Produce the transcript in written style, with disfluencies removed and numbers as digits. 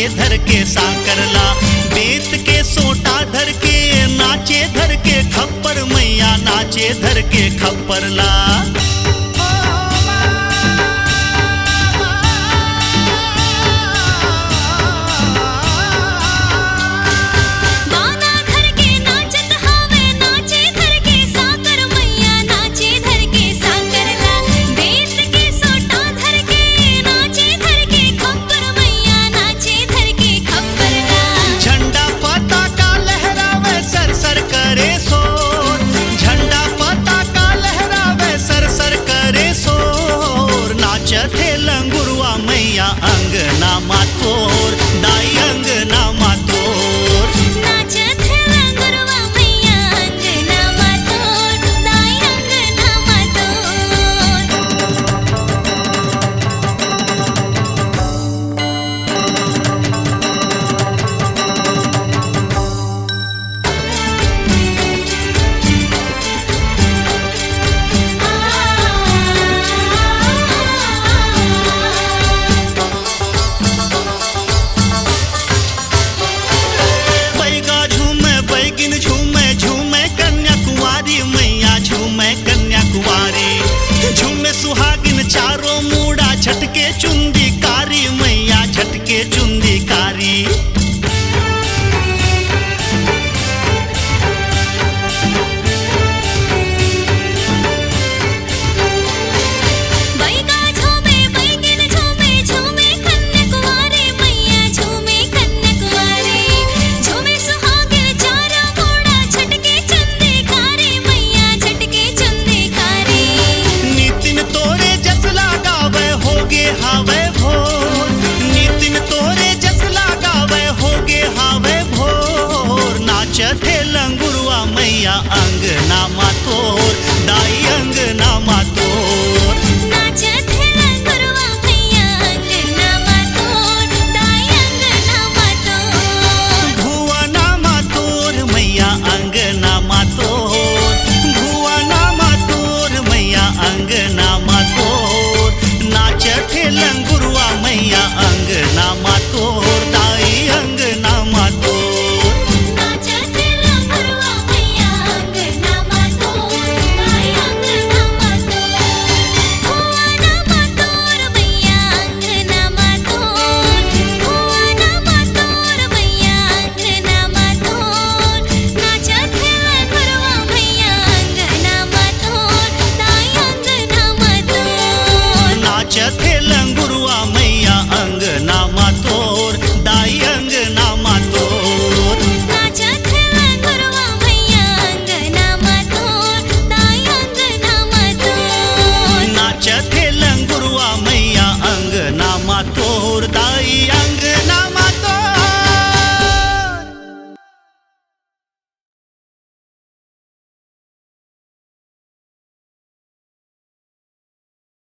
नाचे धर के सांकरला, बेत के सोटा धर के नाचे धर के खप्पर, मैया नाचे धर के खप्परला। अंगना मातोर दाई अंगना मातोर, नाचत है लंगुरवा मैया अंगना मातोर, दाई अंगना झूमे सुहागिन चारों मूड़ा झटके चुंदी कारी, मैया झटके चुंदी कारी। हावे भोर नितिन तोरे जस लगावे होगे हावे भोर, नाचत है लंगुरवा मैया अंगना मातोर, दाई अंगना मातोर, नाचत है लंगुरवा मैया अंगना मातोर, दाई अंगना मातोर। भुवना मातोर मैया अंगना मातोर, भुवना मातोर मैया अंगना मातोर, नाचत है लंगुरवा मैया अंगना मातोर, दाई अंगना मातोर, नाचत है लंगुरवा मैया अंगना मातोर, दाई अंगना मातोर। भुवना मातोर मैया अंगना मातोर, भुवना मातोर मैया अंगना मातोर, नाचत है लंगुरवा मैया अंगना मातोर, दाई अंगना मातोर, नाचत है लंगुरवा।